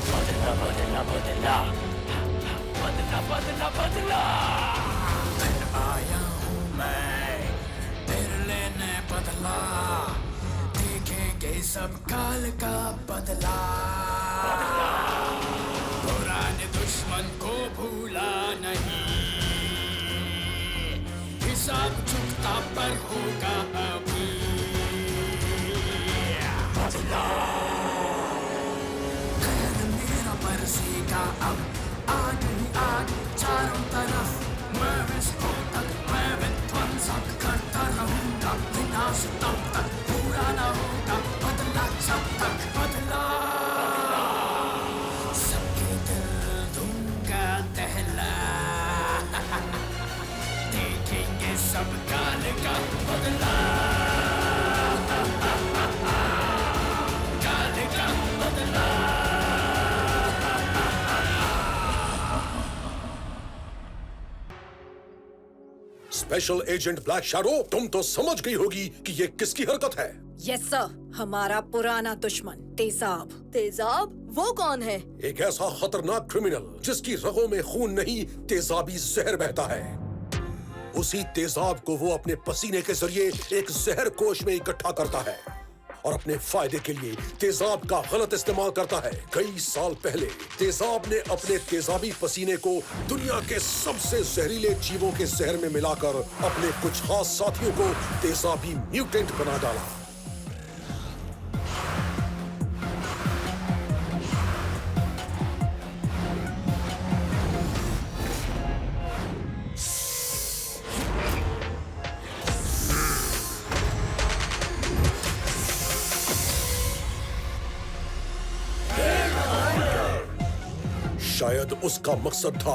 बदला बदला बदला बदला बदला बदला। फिर आया हूँ मैं तेरे लेने बदला, देखेंगे सब काल का बदला। पुराने दुश्मन को भूला नहीं, हिसाब चुकता पर होगा अभी बदला। खैर मेरा बरसेगा अब आग ही आग चारों तरफ, मैं विस्फोटक मैं विध्वंसक करता रहूंगा विनाश तब तक पूरा न होगा बदला जब तक बदला। सबके दिल दूंगा दहला, देखेंगे सब काल का बदला, काल का बदला। स्पेशल एजेंट ब्लैक शैडो, तुम तो समझ गई होगी कि ये किसकी हरकत है। यस सर, हमारा पुराना दुश्मन तेजाब। तेजाब? वो कौन है? एक ऐसा खतरनाक क्रिमिनल जिसकी रगों में खून नहीं तेजाबी जहर बहता है। उसी तेजाब को वो अपने पसीने के जरिए एक जहर कोश में इकट्ठा करता है और अपने फायदे के लिए तेजाब का गलत इस्तेमाल करता है। कई साल पहले तेजाब ने अपने तेजाबी पसीने को दुनिया के सबसे जहरीले जीवों के जहर में मिलाकर अपने कुछ खास साथियों को तेजाबी म्यूटेंट बना डाला। शायद उसका मकसद था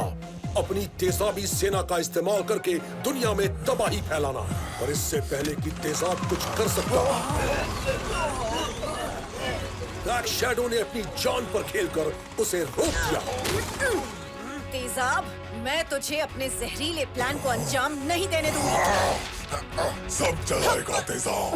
अपनी तेजाबी सेना का इस्तेमाल करके दुनिया में तबाही फैलाना, और इससे पहले कि तेजाब कुछ कर सकता ब्लैक शैडो ने अपनी जान पर खेलकर उसे रोक दिया। तेजाब, मैं तुझे अपने जहरीले प्लान को अंजाम नहीं देने दूंगी। सब चलाएगा तेजाब।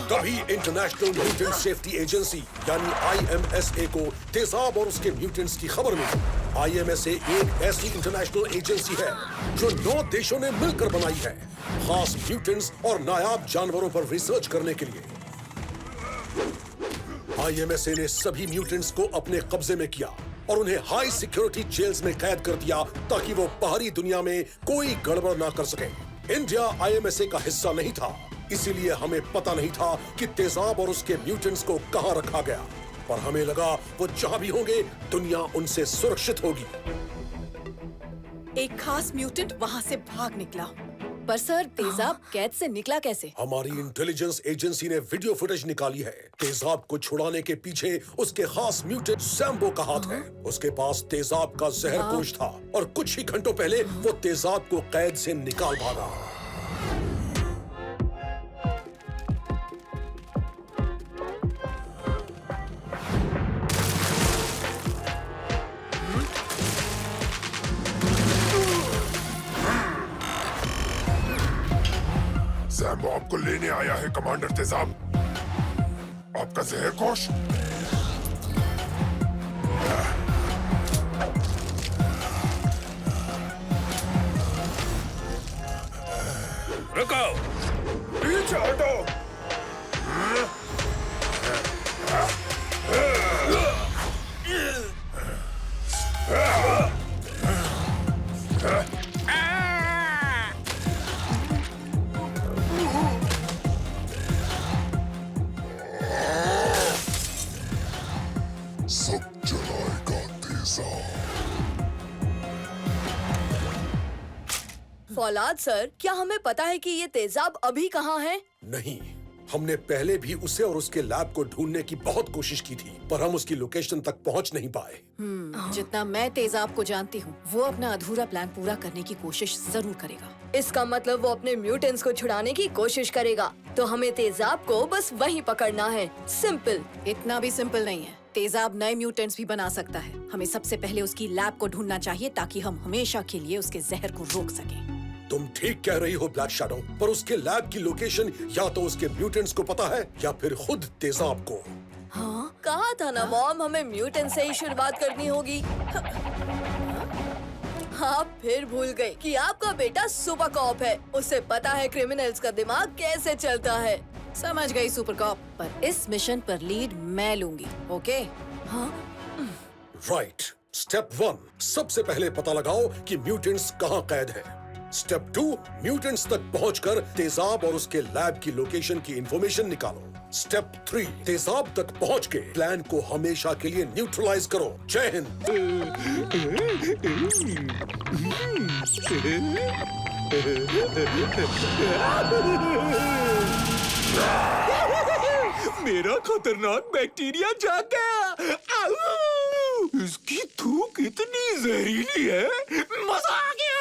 तभी इंटरनेशनल म्यूटेंट सेफ्टी एजेंसी यानी IMSA को तेजाब और उसके म्यूटेंट्स की खबर मिली। IMSA एक ऐसी इंटरनेशनल एजेंसी है जो 9 देशों ने मिलकर बनाई है, खास म्यूटेंट्स और नायाब जानवरों पर रिसर्च करने के लिए। IMSA ने सभी म्यूटेंट्स को अपने कब्जे में किया और उन्हें हाई सिक्योरिटी जेल्स में कैद कर दिया ताकि वो बाहरी दुनिया में कोई गड़बड़ ना कर सके। इंडिया IMSA का हिस्सा नहीं था, इसीलिए हमें पता नहीं था कि तेजाब और उसके म्यूटेंट्स को कहां रखा गया, पर हमें लगा वो जहां भी होंगे दुनिया उनसे सुरक्षित होगी। एक खास म्यूटेंट वहां से भाग निकला, पर सर तेजाब कैद से निकला कैसे? हमारी इंटेलिजेंस एजेंसी ने वीडियो फुटेज निकाली है। तेजाब को छुड़ाने के पीछे उसके खास म्यूटेंट सैम्बो का हाथ है। उसके पास तेजाब का जहर कोश था और कुछ ही घंटों पहले वो तेजाब को कैद से निकाल भागा। सैम्बो आपको लेने आया है कमांडर तेजाब। आपका जहर कोश। रुको, पीछे हटो। सब चलाएगा तेजाब। फौलाद सर, क्या हमें पता है कि ये तेजाब अभी कहाँ है? नहीं, हमने पहले भी उसे और उसके लैब को ढूंढने की बहुत कोशिश की थी, पर हम उसकी लोकेशन तक पहुंच नहीं पाए। जितना मैं तेजाब को जानती हूँ, वो अपना अधूरा प्लान पूरा करने की कोशिश जरूर करेगा। इसका मतलब वो अपने म्यूटेंट्स को छुड़ाने की कोशिश करेगा, तो हमें तेजाब को बस वहीं पकड़ना है। सिंपल। इतना भी सिंपल नहीं है। तेजाब नए म्यूटेंट्स भी बना सकता है। हमें सबसे पहले उसकी लैब को ढूंढना चाहिए ताकि हम हमेशा के लिए उसके जहर को रोक सकें। तुम ठीक कह रही हो ब्लैक शैडो, पर उसके लैब की लोकेशन या तो उसके म्यूटेंट्स को पता है या फिर खुद तेजाब को। हाँ, कहा था ना मॉम, हमें म्यूटेंट से ही शुरुआत करनी होगी। आप फिर भूल गए कि आपका बेटा सुपर कॉप है। उसे पता है क्रिमिनल्स का दिमाग कैसे चलता है। समझ गई सुपर कॉप, पर इस मिशन पर लीड मैं लूंगी, ओके? हाँ, राइट। स्टेप 1, सबसे पहले पता लगाओ कि म्यूटेंट्स कहाँ कैद हैं। स्टेप 2, म्यूटेंट्स तक पहुंचकर तेजाब और उसके लैब की लोकेशन की इंफॉर्मेशन निकालो। स्टेप 3, तेजाब तक पहुंच के प्लान को हमेशा के लिए न्यूट्रलाइज करो। जय हिंद। मेरा खतरनाक बैक्टीरिया जाग गया। आऊ! इसकी थूक इतनी जहरीली है, मजा आ गया।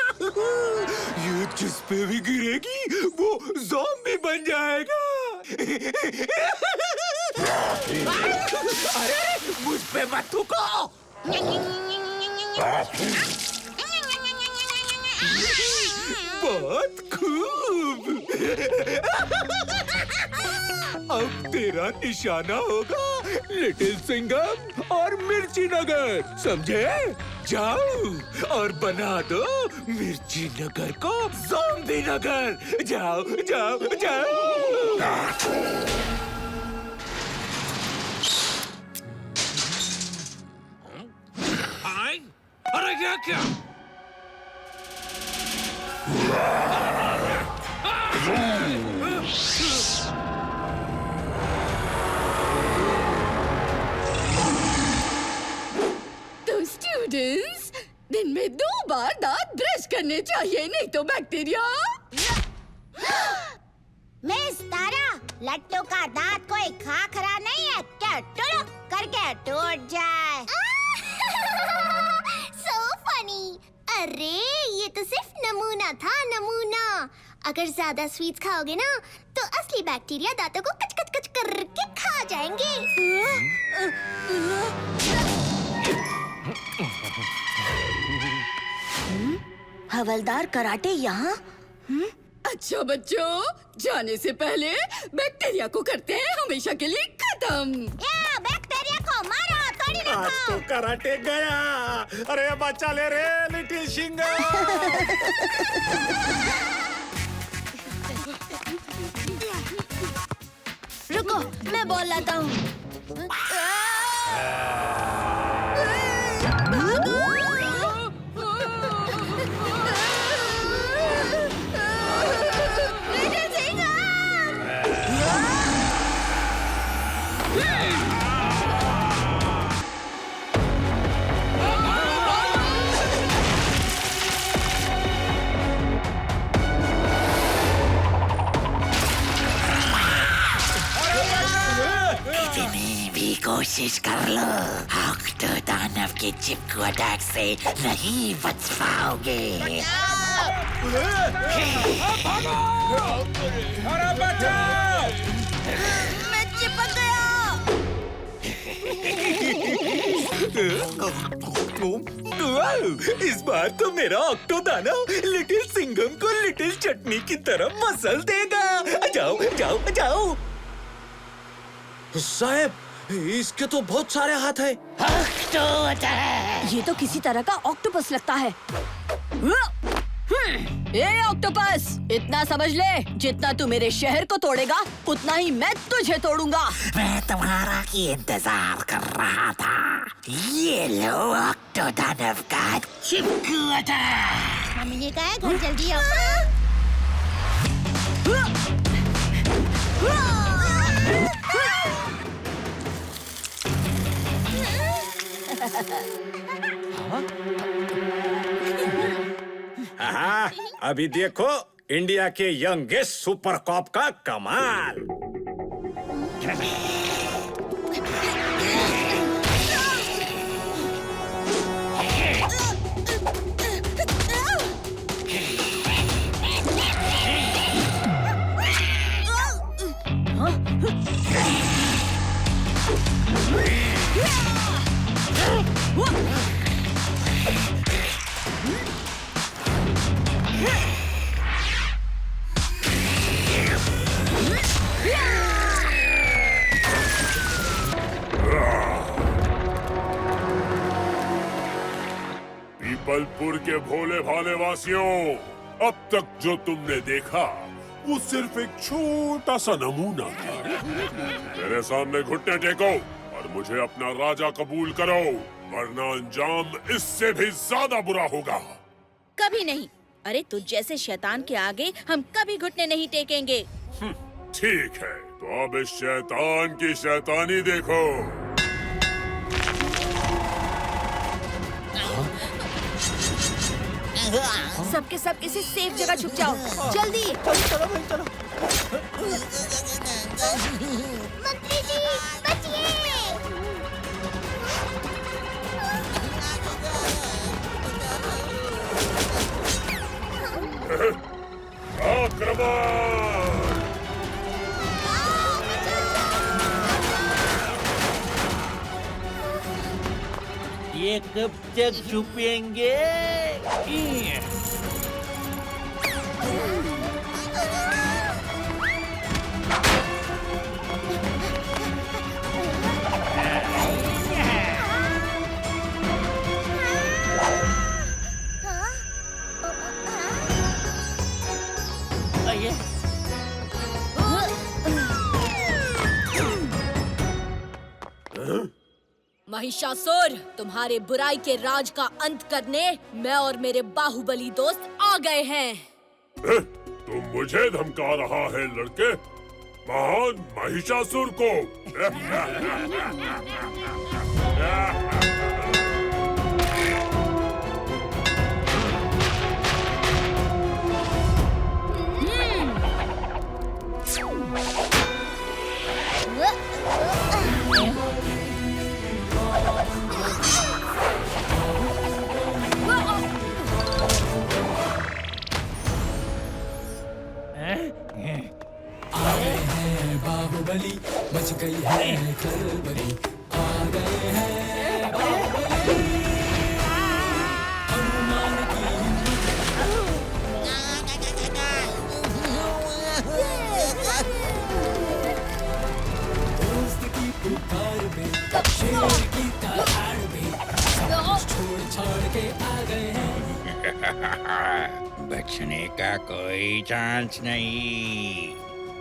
ये जिस पे भी गिरेगी वो ज़ॉम्बी बन जाएगा। अरे मुझ पे मत थूको। बहुत खूब। अब तेरा निशाना होगा लिटिल सिंघम और मिर्ची नगर, समझे? जाओ और बना दो मिर्ची नगर को ज़ॉम्बी नगर। जाओ जाओ जाओ। अरे क्या? तो स्टूडेंट्स, दिन में 2 बार दांत ब्रश करने चाहिए, नहीं तो बैक्टीरिया। मिस तारा, लट्टू का दांत कोई खाखरा नहीं है क्या टुरुक करके टूट जाए। So funny। अरे ये तो सिर्फ नमूना था, नमूना। अगर ज्यादा स्वीट्स खाओगे ना तो असली बैक्टीरिया दांतों को कच कच कच करके खा जाएंगे। हवलदार कराटे यहाँ? अच्छा बच्चों, जाने से पहले बैक्टीरिया को करते हैं हमेशा के लिए खत्म। या बैक्टीरिया को मारो, थोड़ी ना आज खाओ। तो कराटे गया। अरे बच्चा ले रे लिटिल सिंघम। रुको, मैं बॉल लाता हूँ। कितनी भी कोशिश कर लो, ऑक्टो दानव के चिपकू अटैक से नहीं बच पाओगे। मैं चिपक गया। इस बार तो मेरा ऑक्टो दानव लिटिल सिंघम को लिटिल चटनी की तरह मसल देगा। जाओ जाओ जाओ। साहब, इसके तो बहुत सारे हाथ हैं। Octo attack. ये तो किसी तरह का ऑक्टोपस लगता है। ए ऑक्टोपस, इतना समझ ले, जितना तू मेरे शहर को तोड़ेगा उतना ही मैं तुझे तोड़ूंगा। मैं तुम्हारा की इंतजार कर रहा था। ये लो ऑक्टो दानव का चिपकू अटैक। मम्मी ने कहा है घर जल्दी आओ। हाँ, अभी देखो इंडिया के यंगेस्ट सुपर कॉप का कमाल। जबलपुर के भोले भाले वासियों, अब तक जो तुमने देखा वो सिर्फ एक छोटा सा नमूना था। मेरे सामने घुटने टेको और मुझे अपना राजा कबूल करो, वरना अंजाम इससे भी ज्यादा बुरा होगा। कभी नहीं। अरे तुझ जैसे शैतान के आगे हम कभी घुटने नहीं टेकेंगे। ठीक है, तो अब इस शैतान की शैतानी देखो। सबके सब किसी सेफ जगह छुप जाओ, जल्दी। चलो भाई चलो। मंत्री जी बचिए। आक्रमण! ये कब तक छुपेंगे? महिषासुर, तुम्हारे बुराई के राज का अंत करने मैं और मेरे बाहुबली दोस्त आ गए हैं। तुम मुझे धमका रहा है लड़के, महान महिषासुर को। बाहुबली बच गई है खलबली, आ गए हैं बाहुबली, हनुमान की दोस्त की पुकार में, शेर की दहाड़ में, छोड़ छाड़ के आ गए हैं। बचने का कोई चांस नहीं।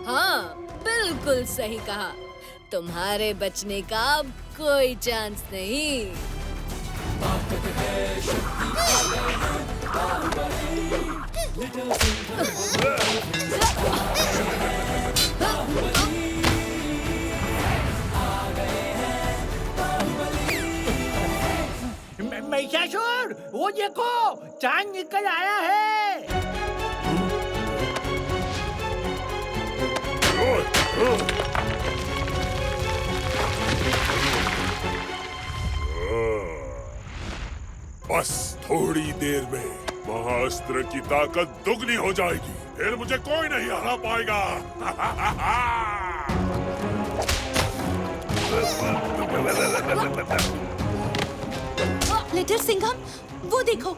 हाँ, बिल्कुल सही कहा। तुम्हारे बचने का अब कोई चांस नहीं। ताकत है, शक्ति आ गए हैं बाहुबली, लिटिल महिषासुर, वो देखो, चांद निकल आया है। बस थोड़ी देर में महाअस्त्र की ताकत दुगनी हो जाएगी, फिर मुझे कोई नहीं हरा पाएगा। लिटिल सिंघम, वो देखो,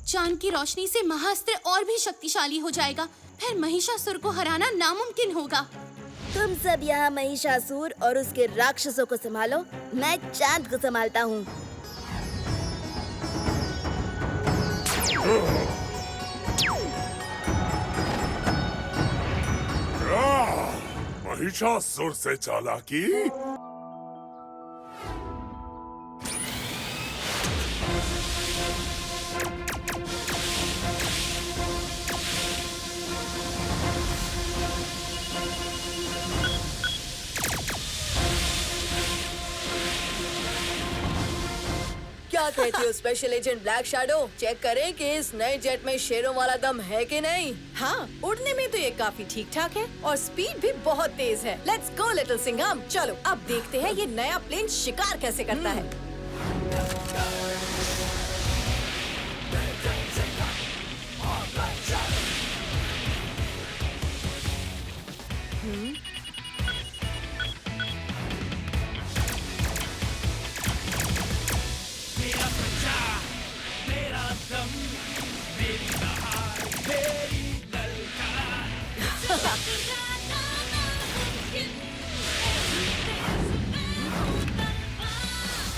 चांद की रोशनी से महाअस्त्र और भी शक्तिशाली हो जाएगा, फिर महिषासुर को हराना नामुमकिन होगा। तुम सब यहाँ महिषासुर और उसके राक्षसों को संभालो, मैं चांद को संभालता हूँ। महिषासुर से चालाकी? क्या कहती हो special agent black shadow? Check करें कि इस नए जेट में शेरों वाला दम है कि नहीं। हाँ, उड़ने में तो ये काफी ठीक ठाक है और स्पीड भी बहुत तेज है। लेट्स गो लिटिल सिंघम, चलो अब देखते हैं ये नया प्लेन शिकार कैसे करता है।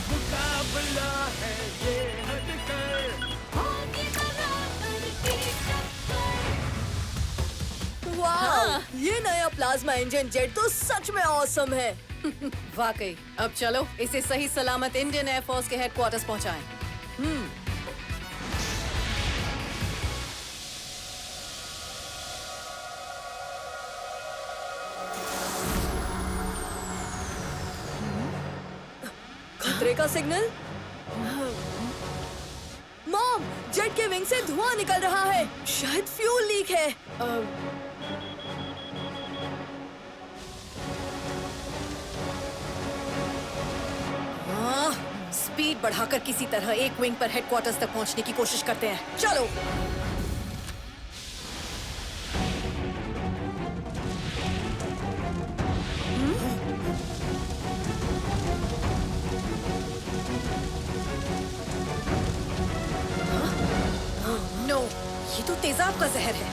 मुकाबला है ये नया प्लाज्मा इंजन जेट तो सच में ऑसम है। वाकई। अब चलो इसे सही सलामत इंडियन एयरफोर्स के हेडक्वार्टर्स पहुंचाएं। खतरे का सिग्नल। मॉम, जेट के विंग से धुआं निकल रहा है। शायद फ्यूल लीक है। स्पीड बढ़ाकर किसी तरह एक विंग पर हेडक्वार्टर्स तक पहुंचने की कोशिश करते हैं। चलो। नो, ये तो तेजाब का जहर है।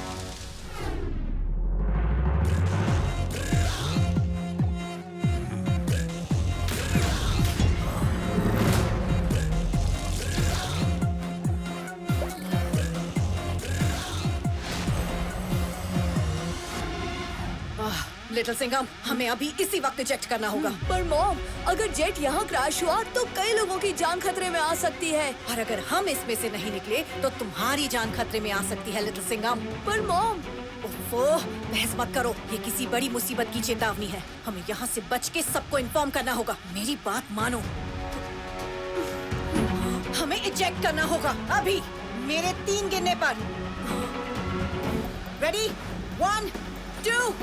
लिटिल सिंघम, हमें अभी इसी वक्त इजेक्ट करना होगा। पर मॉम, अगर जेट यहाँ क्रैश हुआ तो कई लोगों की जान खतरे में आ सकती है। और अगर हम इसमें से नहीं निकले तो तुम्हारी जान खतरे में आ सकती है लिटिल सिंघम। पर मॉम, बहस मत करो, ये किसी बड़ी मुसीबत की चेतावनी है। हमें यहाँ से बच के सबको इन्फॉर्म करना होगा। मेरी बात मानो, हमें इजेक्ट करना होगा अभी, मेरे 3 गिनने पर। रेडी? 1, 2।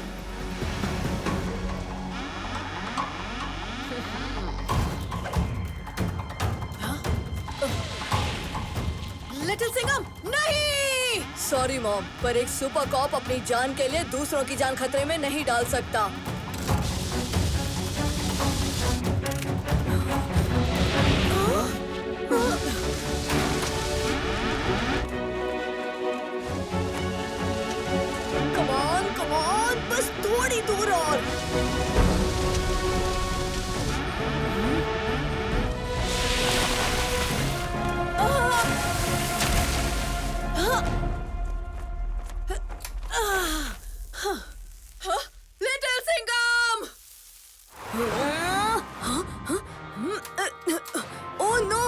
लिटिल सिंघम, नहीं! सॉरी मॉम, पर एक सुपर कॉप अपनी जान के लिए दूसरों की जान खतरे में नहीं डाल सकता। कम ऑन, बस थोड़ी दूर और। लिटिल सिंघम! Oh no!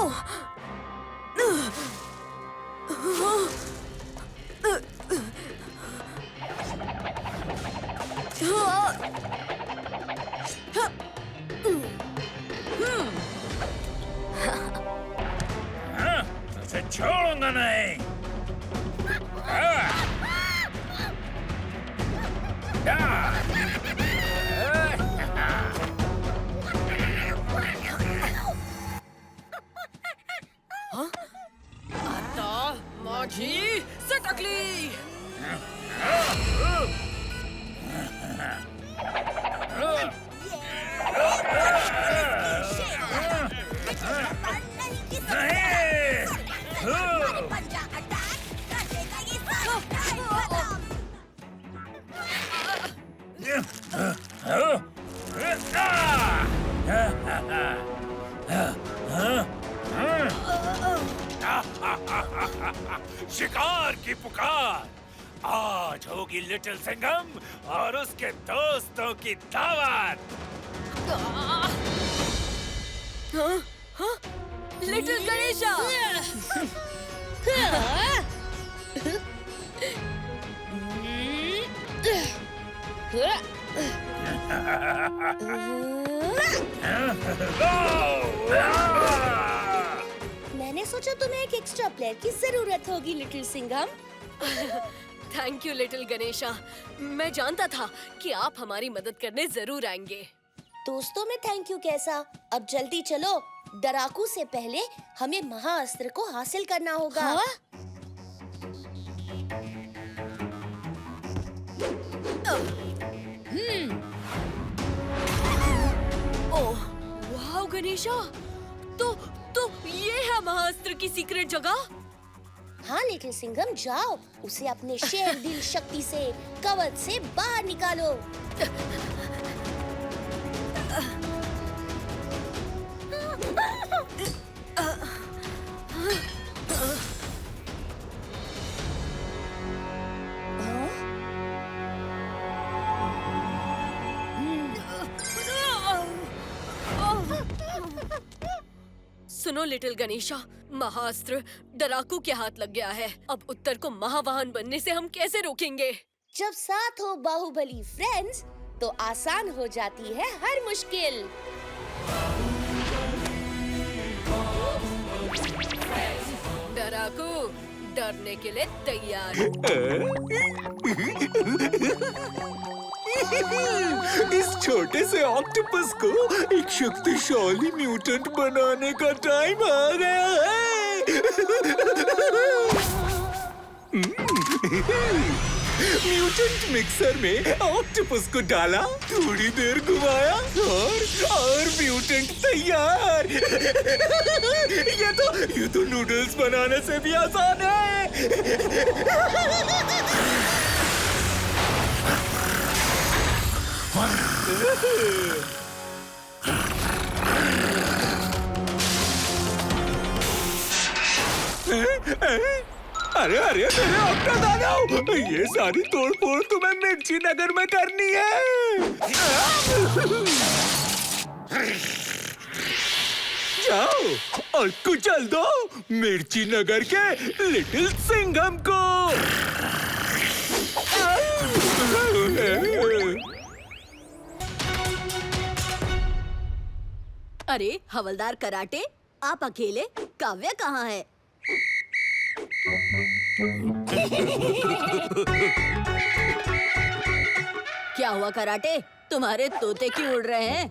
उसे छोड़ूंगा नहीं। आता माझी सटकली। शिकार की पुकार। आज होगी लिटिल सिंघम और उसके दोस्तों की दावत। लिटिल गणेशा! मैंने सोचा तुम्हें एक एक्स्ट्रा प्लेयर की जरूरत होगी little Singham. Thank you little Ganesha, मैं जानता था कि आप हमारी मदद करने जरूर आएंगे। दोस्तों में थैंक यू कैसा? अब जल्दी चलो, डराकू से पहले हमें महाअस्त्र को हासिल करना होगा। हाँ? ओह, वाह गणेशा, तो ये है महाअस्त्र की सीक्रेट जगह। हाँ लिटिल सिंघम, जाओ उसे अपने शेर दिल शक्ति से कवच से बाहर निकालो। सुनो लिटिल गणेशा, महाअस्त्र डराकू के हाथ लग गया है। अब उत्तर को महावाहन बनने से हम कैसे रोकेंगे? जब साथ हो बाहुबली फ्रेंड्स तो आसान हो जाती है हर मुश्किल। डराकू डरने के लिए तैयार। इस छोटे से ऑक्टोपस को एक शक्तिशाली म्यूटेंट बनाने का टाइम आ गया है। म्यूटेंट मिक्सर में ऑक्टोपस को डाला, थोड़ी देर घुमाया और म्यूटेंट तैयार। ये तो नूडल्स बनाने से भी आसान है। अरे अरे मेरे ऑक्टा दानव, ये सारी तोड़फोड़ तुम्हें मिर्ची नगर में करनी है। जाओ और कुचल दो मिर्ची नगर के लिटिल सिंघम को। अरे हवलदार कराटे, आप अकेले? काव्या कहाँ है? क्या हुआ कराटे? तुम्हारे तोते क्यों उड़ रहे हैं?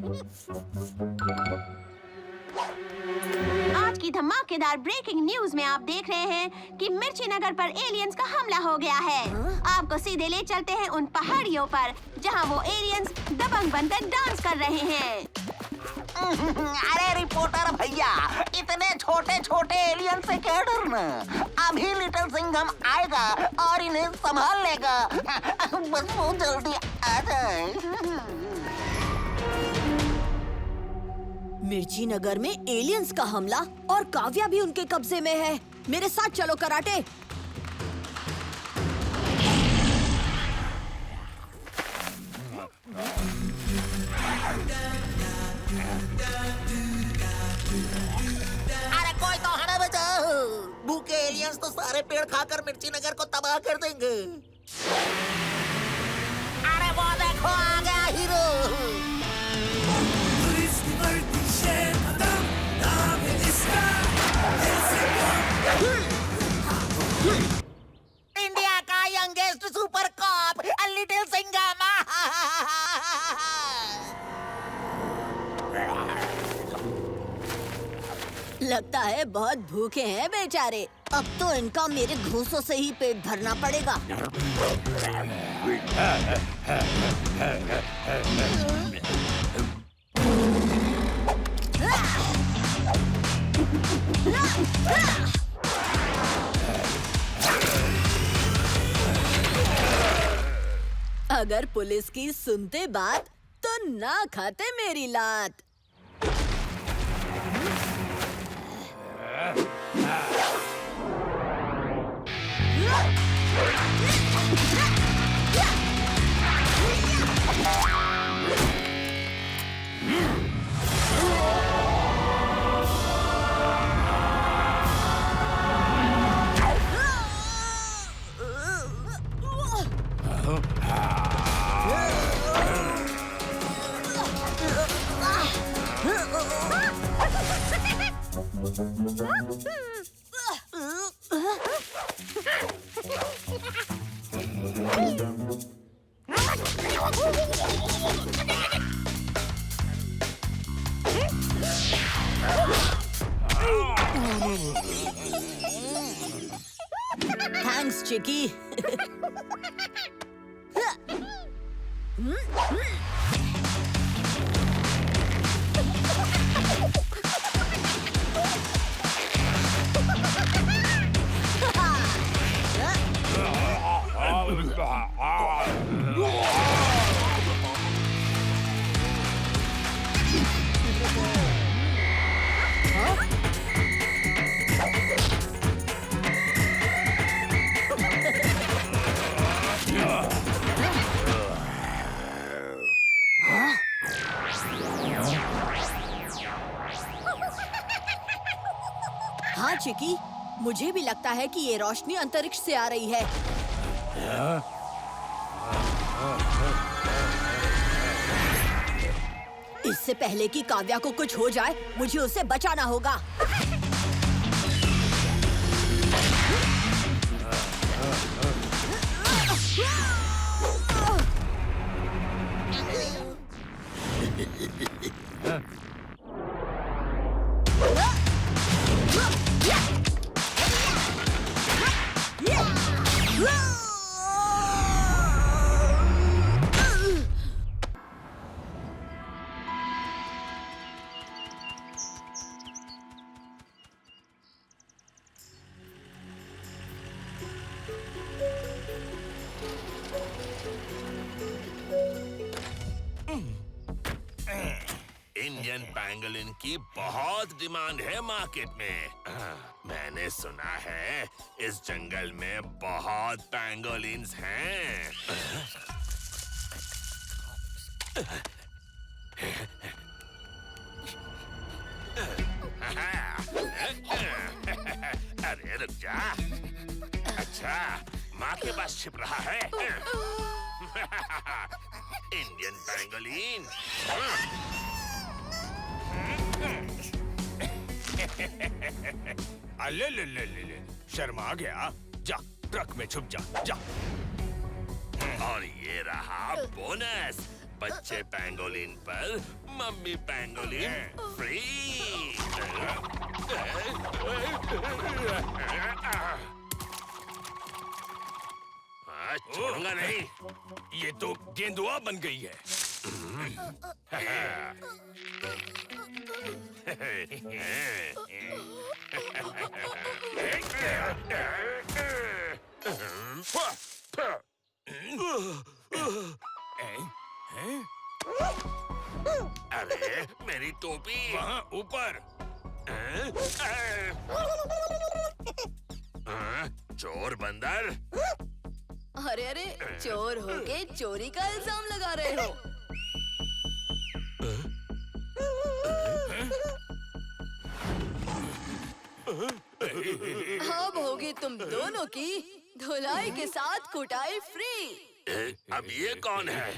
आज की धमाकेदार ब्रेकिंग न्यूज में आप देख रहे हैं कि मिर्ची नगर पर एलियंस का हमला हो गया है। आपको सीधे ले चलते हैं उन पहाड़ियों पर जहां वो एलियंस दबंग बनकर डांस कर रहे हैं। अरे रिपोर्टर भैया, इतने छोटे छोटे एलियन से क्या डरना? अभी लिटिल सिंघम आएगा और इन्हें संभाल लेगा। बस वो जल्दी आ जाए। मिर्ची नगर में एलियंस का हमला और काव्या भी उनके कब्जे में है। मेरे साथ चलो कराटे। अरे कोई तो हमें बचाओ, भूखे एलियंस तो सारे पेड़ खाकर मिर्ची नगर को तबाह कर देंगे। अरे वो देखो आ गया हीरो। इंडिया का youngest super cop little Singham. लगता है बहुत भूखे हैं बेचारे। अब तो इनका मेरे घूंसों से ही पेट भरना पड़ेगा। अगर पुलिस की सुनते बात तो ना खाते मेरी लात। थैंक्स चिकी। मुझे भी लगता है कि ये रोशनी अंतरिक्ष से आ रही है। इससे पहले कि काव्या को कुछ हो जाए, मुझे उसे बचाना होगा। इंडियन पैंगोलिन की बहुत डिमांड है मार्केट में। मैंने सुना है इस जंगल में बहुत पैंगोलिन्स हैं। अरे रुक जा। अच्छा, माँ के पास छिप रहा है। Indian pangolin. ले ले ले ले ले, शर्मा गया। जा, ट्रक में छुप जा, जा। और ये रहा बोनस। बच्चे पैंगोलिन पर मम्मी पैंगोलिन फ्री। छोड़ूंगा नहीं। ये तो गेंदुआ बन गई है। अरे मेरी टोपी वहाँ ऊपर। चोर बंदर। अरे अरे, चोर होके चोरी का इल्जाम लगा रहे हो। अब होगी तुम दोनों की धुलाई के साथ कुटाई फ्री। अब ये कौन है?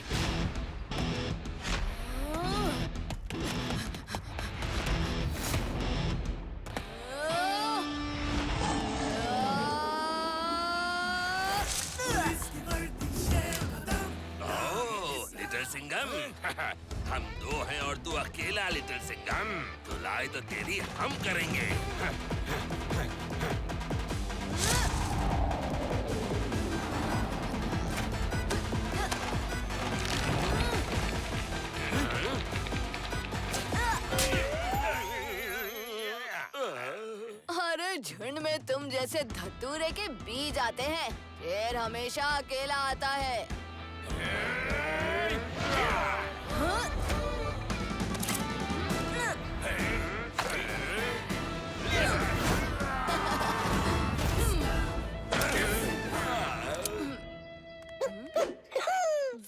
लिटिल सिंघम। हम दो हैं और तू अकेला लिटिल सिंघम। धुलाई तो तेरी हम करेंगे। अरे झुंड में तुम जैसे धतूरे के बीज आते हैं। शेर हमेशा अकेला आता है।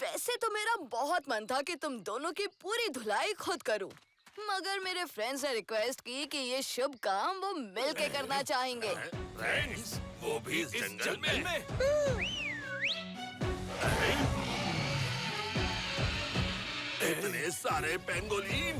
वैसे तो मेरा बहुत मन था कि तुम दोनों की पूरी धुलाई खुद करूं, मगर मेरे फ्रेंड्स ने रिक्वेस्ट की कि ये शुभ काम वो मिलके करना चाहेंगे। फ्रेंड्स, वो भी इस जंगल में? इतने सारे पेंगोलिन।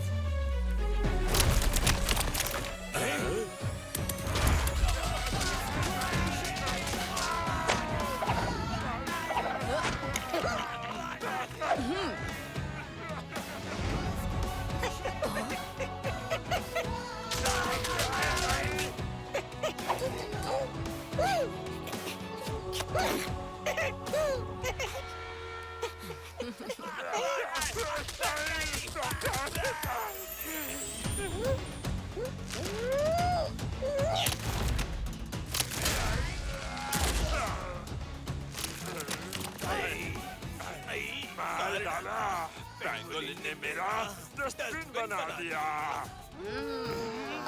पेंगोलिन ने मेरा डस्टबिन बना दिया।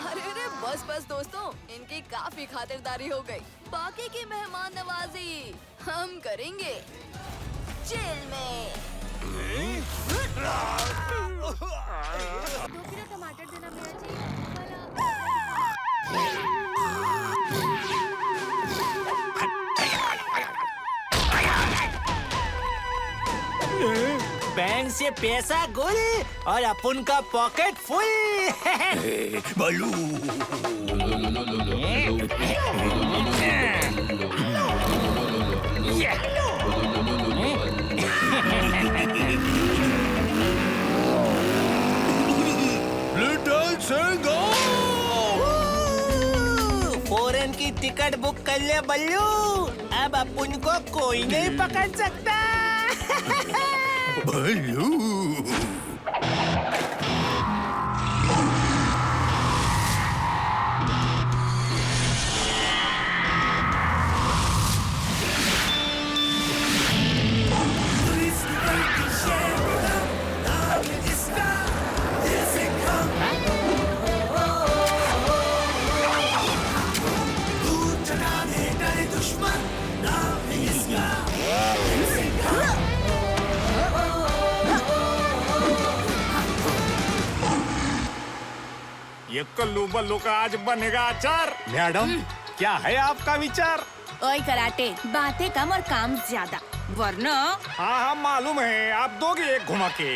अरे अरे, बस बस दोस्तों, इनकी काफी खातिरदारी हो गई। बाकी की मेहमान नवाजी हम करेंगे जेल में। 2 किलो टमाटर देना भैया जी। बैंक से पैसा गुल और अपन का पॉकेट फुल। बालू लिटिल सिंघम, फॉरेन की टिकट बुक कर ले बल्लू, अब अपन को कोई नहीं पकड़ सकता। बल्लू ये कल्लू बल्लू का आज बनेगा अचार। मैडम, क्या है आपका विचार? ओए कराटे, बातें कम और काम ज्यादा, वरना। हाँ हाँ मालूम है, आप दोगे एक घुमा के।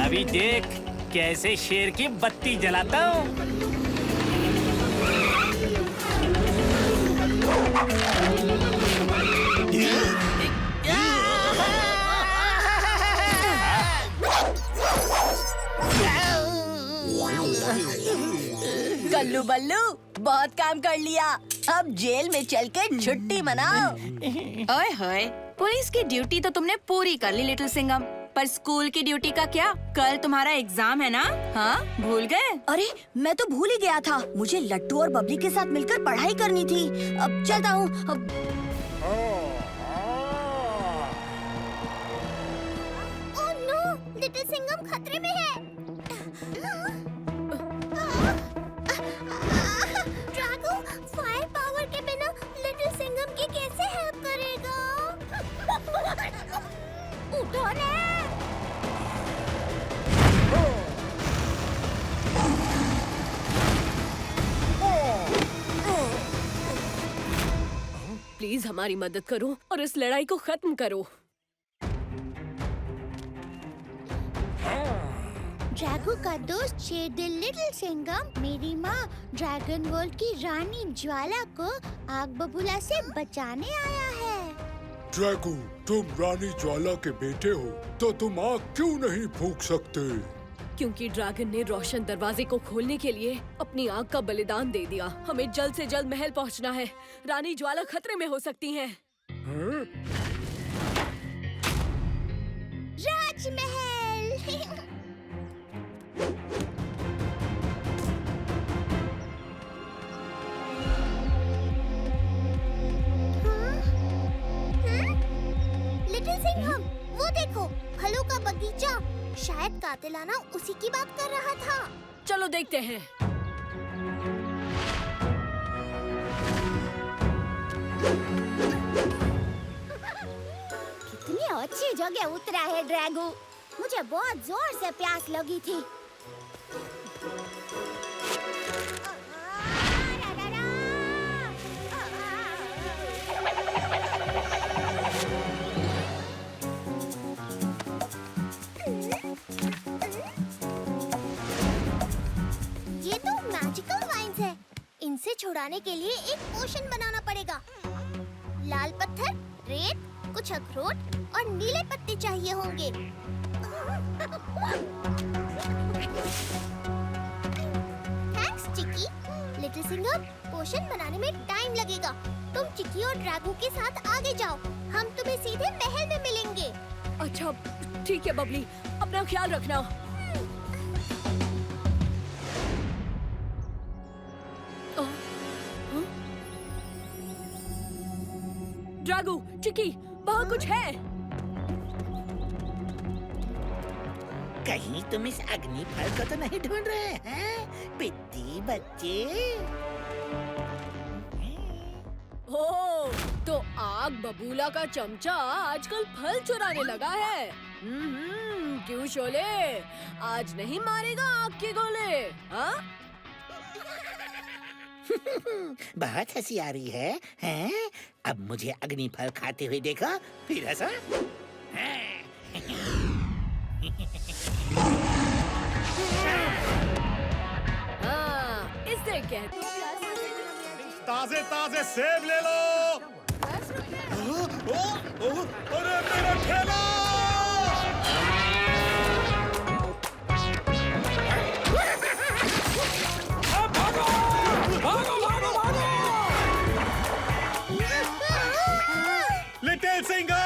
अभी देख कैसे शेर की बत्ती जलाता हूँ। कल्लू बल्लू, बहुत काम कर लिया, अब जेल में चल के छुट्टी मनाओ। ओए होए, पुलिस की ड्यूटी तो तुमने पूरी कर ली लिटिल सिंघम, पर स्कूल की ड्यूटी का क्या? कल तुम्हारा एग्जाम है ना? हाँ, भूल गए? अरे मैं तो भूल ही गया था, मुझे लट्टू और बबली के साथ मिलकर पढ़ाई करनी थी। अब चलता हूँ। ओह नो, लिटिल सिंघम खतरे में है। ड्रैगो फायर पावर के बिना लिटिल सिंघम की कैसे हेल्प करेगा? उठो रे! प्लीज हमारी मदद करो और इस लड़ाई को खत्म करो। ड्रैगो का दोस्त शेरदिल लिटिल सिंघम मेरी माँ ड्रैगन वर्ल्ड की रानी ज्वाला को आग बबूला से बचाने आया है। ड्रैगो, तुम रानी ज्वाला के बेटे हो, तो तुम आग क्यों नहीं फूंक सकते? क्योंकि ड्रैगन ने रोशन दरवाजे को खोलने के लिए अपनी आग का बलिदान दे दिया। हमें जल्द से जल्द महल पहुंचना है, रानी ज्वाला खतरे में हो सकती हैं। राजमहल। लिटिल सिंघम, वो देखो, फलों का बगीचा। शायद कातिलाना उसी की बात कर रहा था। चलो देखते हैं। कितनी अच्छी जगह उतरा है ड्रैगो। मुझे बहुत जोर से प्यास लगी थी। ये तो मैजिकल वाइन्स है। इनसे छुड़ाने के लिए एक पोशन बनाना पड़ेगा। लाल पत्थर, रेत, कुछ अखरोट और नीले पत्ते चाहिए होंगे। थैंक्स चिकी। लिटिल सिंघम, पोशन बनाने में टाइम लगेगा। तुम चिकी और ड्रैगो के साथ आगे जाओ। हम तुम्हें सीधे महल में मिलेंगे। अच्छा ठीक है बबली, अपना ख्याल रखना। ड्रैगू, चिकी, वहाँ कुछ है। कहीं तुम इस अग्निफल को तो नहीं ढूंढ रहे हैं पिद्दी बच्चे? ओह, तो आग बबूला का चमचा आजकल फल चुराने लगा है। क्यों शोले, आज नहीं मारेगा आग के गोले? हाँ? बहुत हंसी आ रही है, हैं? अब मुझे अग्निफल खाते हुए देखा, फिर हंसा। हाँ, इससे कहते ताजे ताजे सेब ले लो। अरे मेरा ठेला! भागो! भागो, भागो, भागो! लिटिल सिंघम!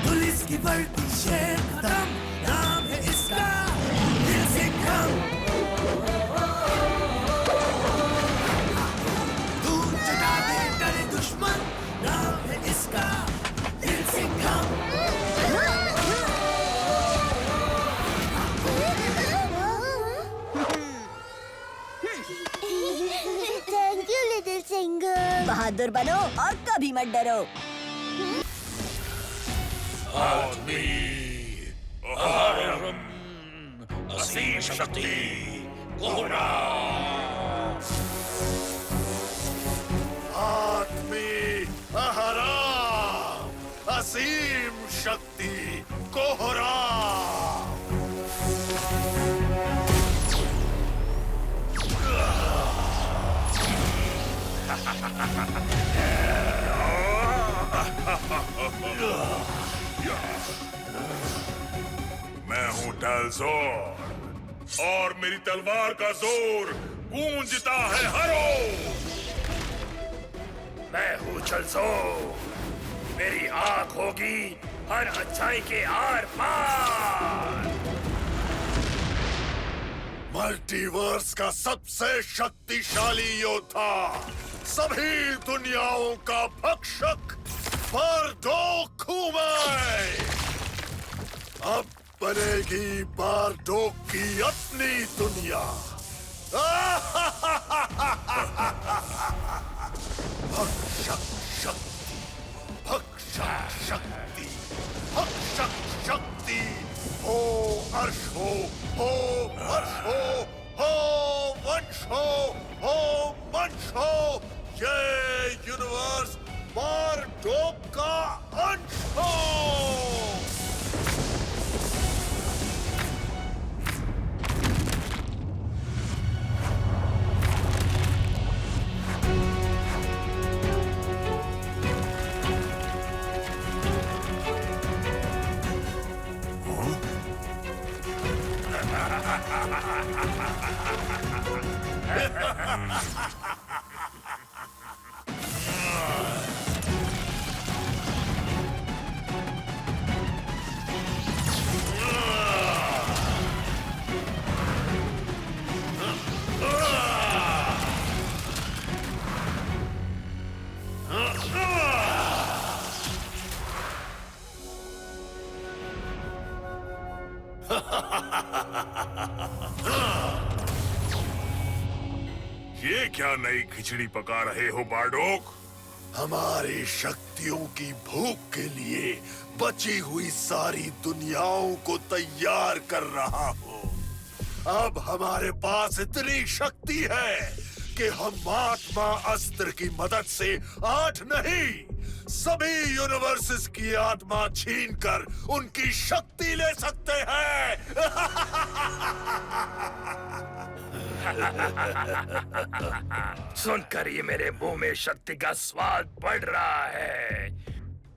पुलिस की वर्दी शेर कदम, नाम है इसका लिटिल सिंघम। दूर जगा दे डरे दुश्मन, नाम है इसका little Singham. Thank you little Singham. बहादुर बनो और कभी मत डरो। आदमी, अहरम, असीम शक्ति, कोहरा। आदमी, अहरम, असीम शक्ति, कोहरा। मैं हूँ टलजोर और मेरी तलवार का जोर गूंजता है हरो। मैं हूँ टलजोर, मेरी आंख होगी हर अच्छाई के आर पार। मल्टीवर्स का सबसे शक्तिशाली योद्धा, सभी दुनियाओं का भक्षक, बारडोक खूमई। अब बनेगी बारडोक की अपनी दुनिया। भक्षक शक्ति, भक्षक शक्ति, भक्षक शक्ति। हो अर्श हो अर्श हो वंश हो मंश हो। ये यूनिवर्स बारडोक का अंश हो। ये क्या नई खिचड़ी पका रहे हो बारडोक? हमारी शक्तियों की भूख के लिए बची हुई सारी दुनियाओं को तैयार कर रहा हूँ। अब हमारे पास इतनी शक्ति है कि हम आत्मा अस्त्र की मदद से 8 नहीं, सभी यूनिवर्सेस की आत्मा छीनकर उनकी शक्ति ले सकते हैं। सुनकर ये मेरे मुंह में शक्ति का स्वाद बढ़ रहा है।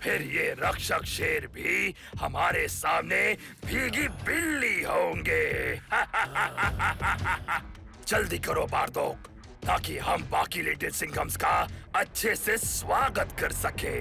फिर ये रक्षक शेर भी हमारे सामने भीगी बिल्ली होंगे। जल्दी करो बारडोक, ताकि हम बाकी लिटिल सिंघम्स का अच्छे से स्वागत कर सके।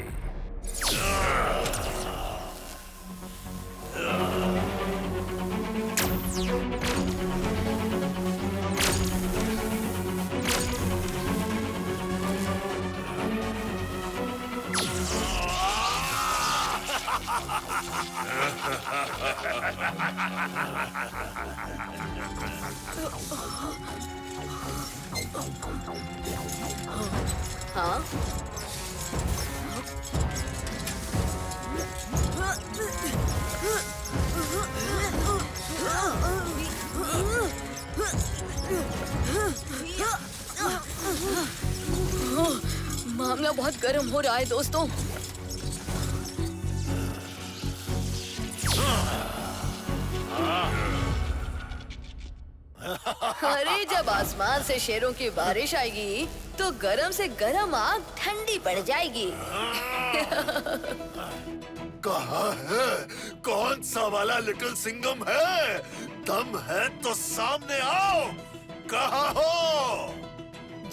हाँ? मामला बहुत गर्म हो रहा है दोस्तों। अरे जब आसमान से शेरों की बारिश आएगी तो गरम से गरम आग ठंडी पड़ जाएगी। कहाँ है? कौन सा वाला लिटिल सिंघम है? दम है तो सामने आओ। कहाँ हो?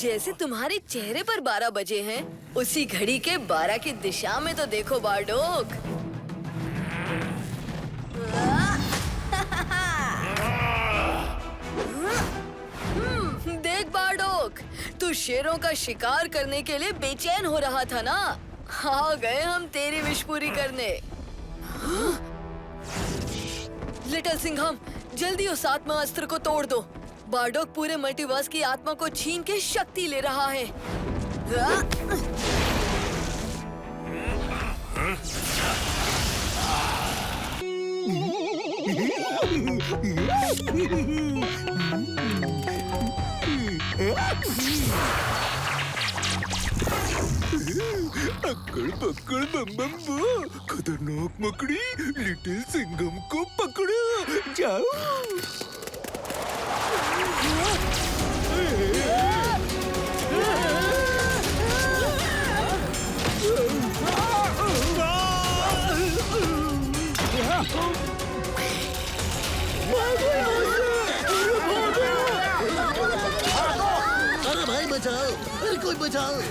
जैसे तुम्हारे चेहरे पर 12 बजे हैं, उसी घड़ी के 12 की दिशा में तो देखो बारडोक। देख बारडोक, तू शेरों का शिकार करने के लिए बेचैन हो रहा था ना? आ गए हम तेरी विश पूरी करने। लिटिल सिंघम, जल्दी उस आत्मा अस्त्र को तोड़ दो। बारडोक पूरे मल्टीवर्स की आत्मा को छीन के शक्ति ले रहा है। अक्कड़ पकड़ बम बम बो, खतरनाक मकड़ी लिटिल सिंघम को पकड़ो। जाओ। अरे भाई बचाओ, अरे कोई बचाओ।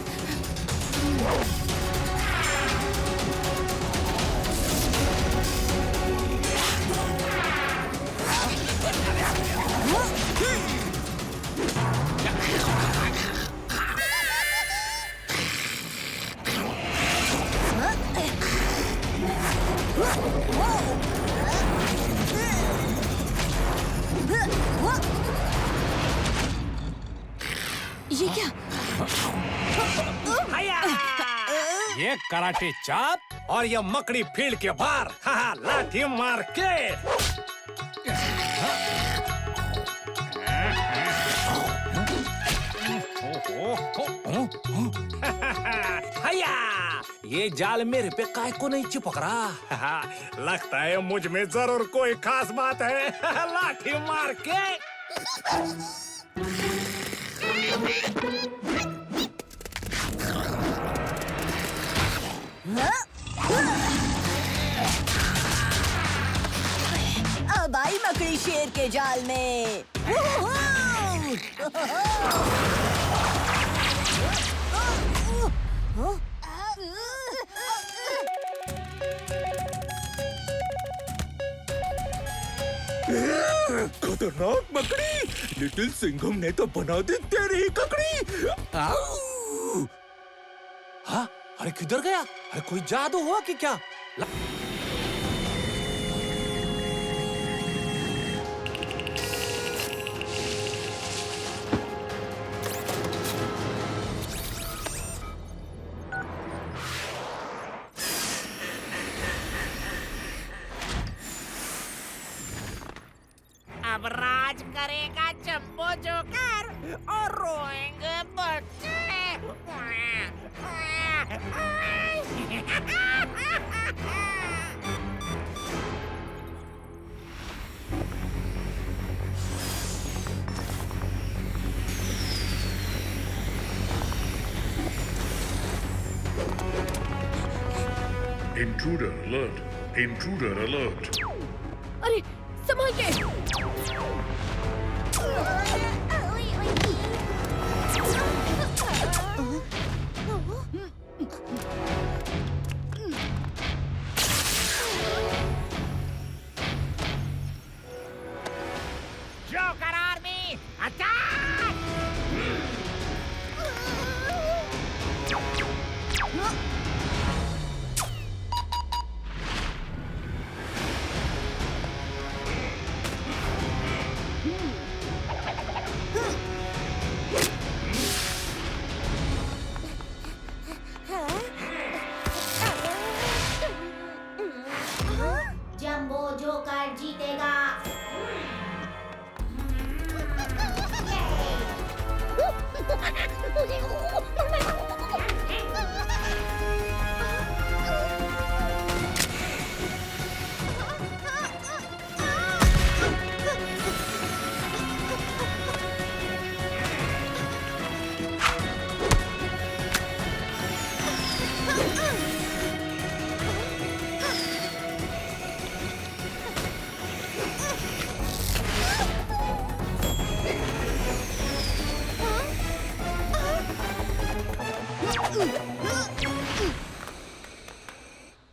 ये क्या? ये कराटे चाप और ये मकड़ी फील्ड के बाहर लाठी मार के। ये जाल मेरे पे काय को नहीं चिपक रहा। लगता है मुझ में जरूर कोई खास बात है। लाठी मार के। अब आई मकड़ी शेर के जाल में। खतरनाक मकड़ी, लिटिल सिंघम ने तो बना दी तेरी ककड़ी। हाँ, अरे किधर गया? अरे कोई जादू हुआ कि क्या? अब राज करेगा जंबो जोकर और रोएंगे बच्चे। Intruder alert! Intruder alert! अरे संभाल के। Joker army attack!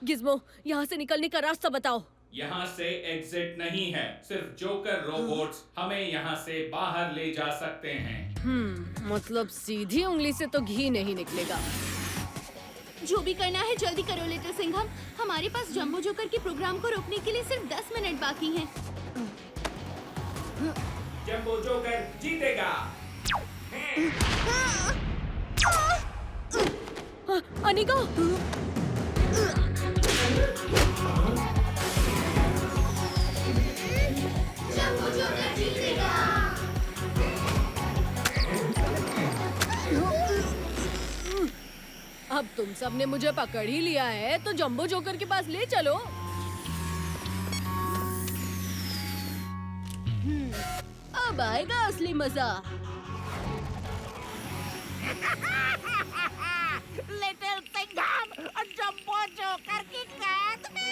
गिज़्मो, यहाँ से निकलने का रास्ता बताओ। यहाँ से एग्जिट नहीं है, सिर्फ जोकर रोबोट्स हमें यहाँ से बाहर ले जा सकते हैं। मतलब सीधी उंगली से तो घी नहीं निकलेगा। जो भी करना है जल्दी करो लिटिल सिंघम। हमारे पास जंबो जोकर के प्रोग्राम को रोकने के लिए सिर्फ 10 मिनट बाकी हैं। जंबो जोकर जीतेगा। अनिका, जंबो जोकर जीतेगा। अब तुम सब ने मुझे पकड़ ही लिया है तो जंबो जोकर के पास ले चलो। अब आएगा असली मजा। लिटिल सिंघम और जंबो जोकर की कैद में।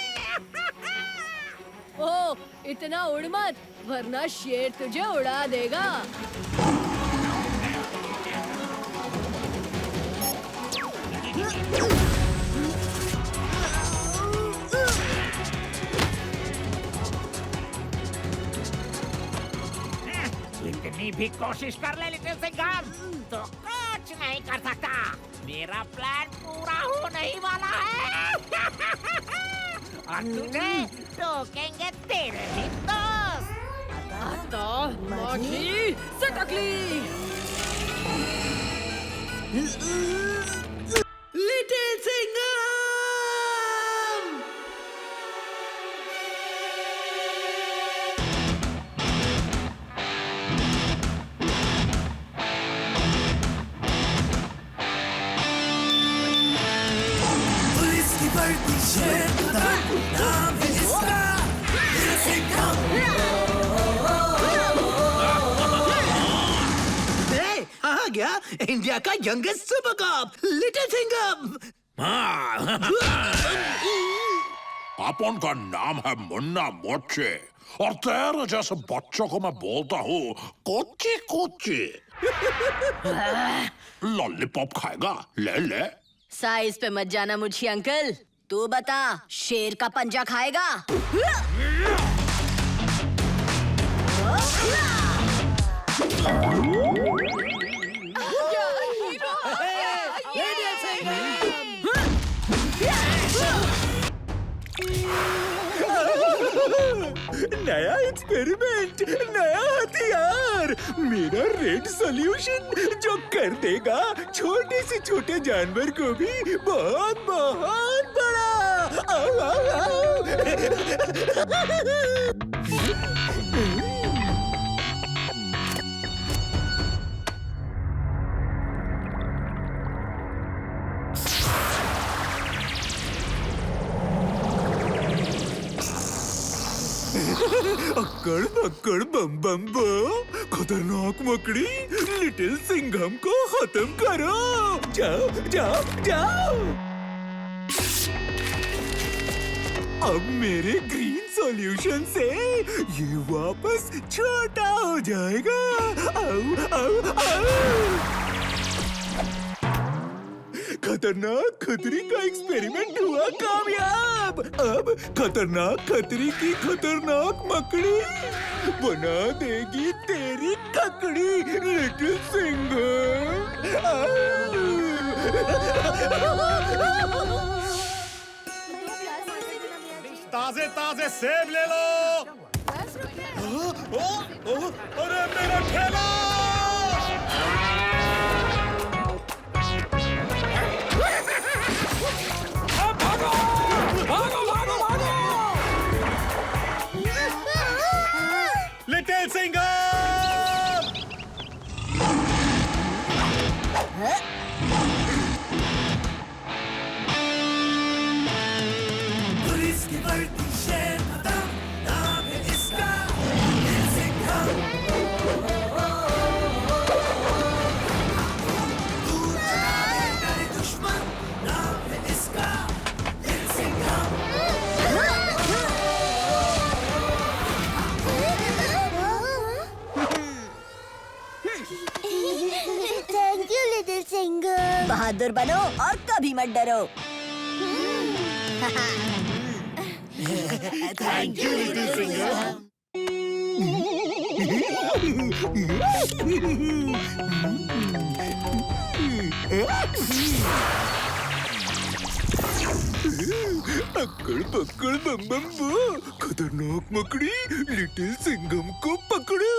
ओह, इतना उड़ मत, वरना शेर तुझे उड़ा देगा। इतनी भी कोशिश कर ले लिटिल सिंघम तो कुछ नहीं कर सकता। मेरा प्लान पूरा हो नहीं वाला है। और तुझे टोकेंगे तेरे ही दोस्त। माखी सटकली। लिटिल सिंघम! पुलिस की वर्दी शेर का नाम है इसका लिटिल सिंघम। आ गया इंडिया का youngest super cop little Singham. अपन का नाम है मुन्ना मोचे और तेरे जैसे बच्चों को मैं बोलता हूँ कोची कोची। लॉलीपॉप खाएगा? ले ले। साइज पे मत जाना मुझी अंकल। तू बता, शेर का पंजा खाएगा? नया एक्सपेरिमेंट, नया हथियार, मेरा रेड सॉल्यूशन जो कर देगा छोटे से छोटे जानवर को भी बहुत बहुत बड़ा। आओ, आओ, अक्कड़ बक्कड़ बम बम बम, खतरनाक मकड़ी लिटिल सिंघम को खत्म करो। जाओ जाओ जाओ। अब मेरे ग्रीन सॉल्यूशन से ये वापस छोटा हो जाएगा। आओ आओ आओ। खतरनाक खतरी का एक्सपेरिमेंट हुआ कामयाब। अब खतरनाक खतरी की खतरनाक मकड़ी बना देगी तेरी ककड़ी लिटिल सिंघम। ताजे ताजे सेब ले लो। अरे मेरा ठेला! भागो भागो भागो भागो! लिटिल सिंघम! पुलिस की वर्दी शेर का नाम है इसका लिटिल सिंघम। दूर चला दे तेरे दुश्मन, नाम है इसका little Singham. Thank you little Singham. बहादुर बनो और कभी मत डरो। Thank you little Singham. अक्कड़ पकड़ बम बम बो, खतरनाक मकड़ी लिटिल सिंघम को पकड़ो,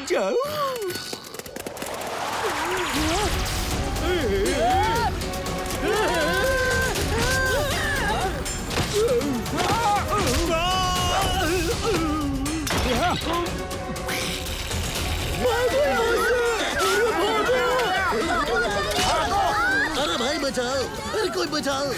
जाओ। अरे भाई बचाओ, अरे कोई बचाओ।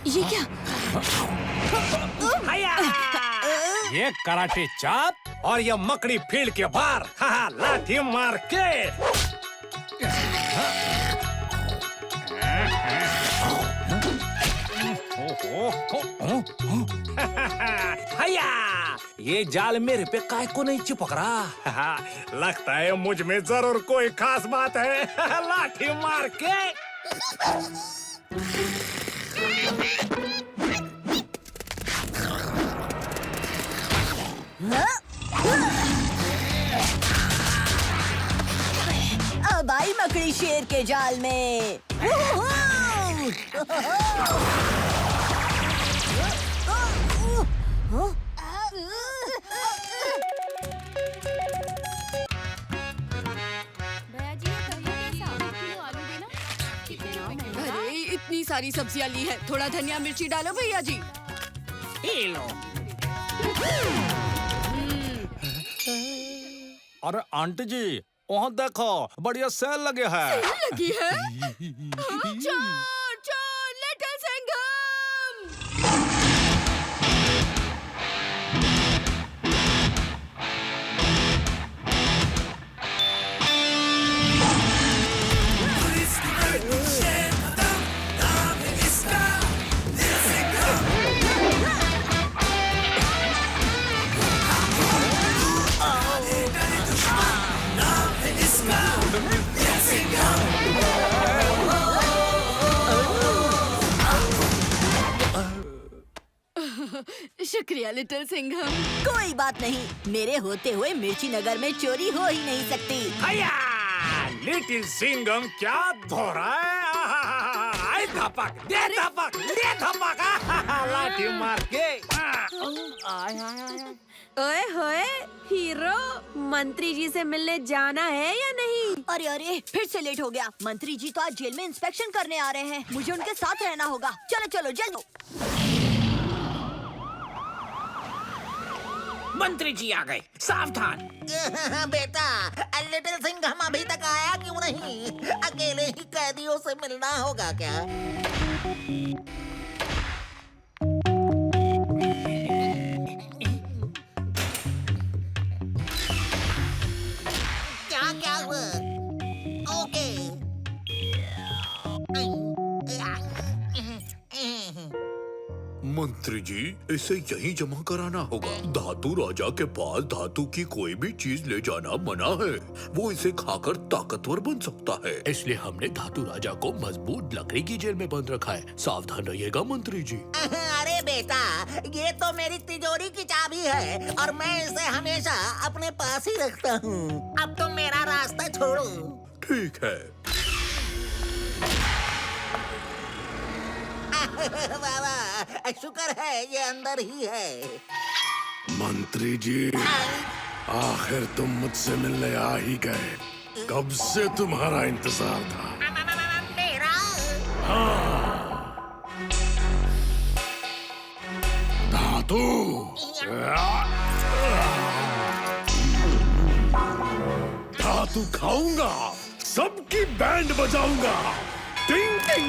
ये क्या? ये कराटे चाप और ये मकड़ी फील्ड के बाहर लाठी मार के। हया, ये जाल मेरे पे काय को नहीं चिपक रहा। लगता है मुझ में जरूर कोई खास बात है। लाठी मार के। अब आई मकड़ी शेर के जाल में। अरे इतनी सारी सब्जियां ली है, थोड़ा धनिया मिर्ची डालो भैया जी। अरे आंटी जी, वहाँ देखो बढ़िया सेल लगे है। सेल लगी है? चोर चोर लिटिल सिंघम। शुक्रिया लिटिल सिंघम। कोई बात नहीं, मेरे होते हुए मिर्ची नगर में चोरी हो ही नहीं सकती। हया, लिटिल सिंघम क्या धो रहा है? आई धपक, दे धपक, दे धपक। लाठी मार के। ओए होए, हीरो, मंत्री जी से मिलने जाना है या नहीं? अरे अरे, फिर से लेट हो गया। मंत्री जी तो आज जेल में इंस्पेक्शन करने आ रहे हैं, मुझे उनके साथ रहना होगा। चलो चलो जल्दी। मंत्री जी आ गए, सावधान। बेटा, लिटिल सिंघम अभी तक आया क्यों नहीं? अकेले ही कैदियों से मिलना होगा क्या? क्या क्या हुआ? ओके। मंत्री जी, इसे यहीं जमा कराना होगा। धातु राजा के पास धातु की कोई भी चीज ले जाना मना है। वो इसे खाकर ताकतवर बन सकता है, इसलिए हमने धातु राजा को मजबूत लकड़ी की जेल में बंद रखा है। सावधान रहिएगा मंत्री जी। अरे बेटा, ये तो मेरी तिजोरी की चाबी है और मैं इसे हमेशा अपने पास ही रखता हूँ। अब तुम मेरा रास्ता छोड़ो। ठीक है। बाबा, शुक्र है ये अंदर ही है। मंत्री जी, आखिर तुम मुझसे मिलने आ ही गए। कब से तुम्हारा इंतजार था। मेरा? हाँ। धातु। धातु खाऊंगा, सबकी बैंड बजाऊंगा। टिंग टिंग।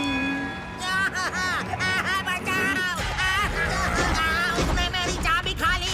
उसने मेरी चाबी खा ली।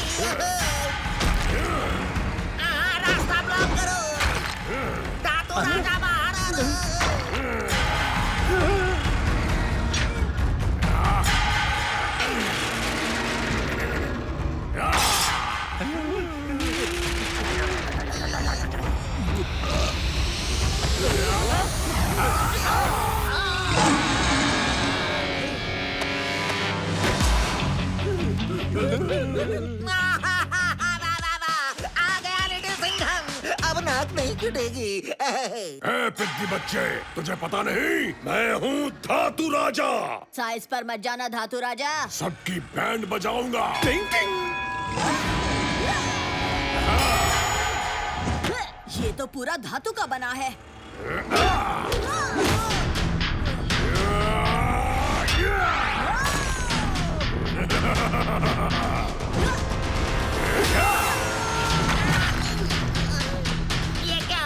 आ गया लिटिल सिंघम, अब नाक नहीं छूटेगी। ए पिग्गी बच्चे, तुझे पता नहीं मैं हूँ धातु राजा। साइज पर मत जाना धातु राजा। सबकी बैंड बजाऊंगा। ये तो पूरा धातु का बना है। ये क्या?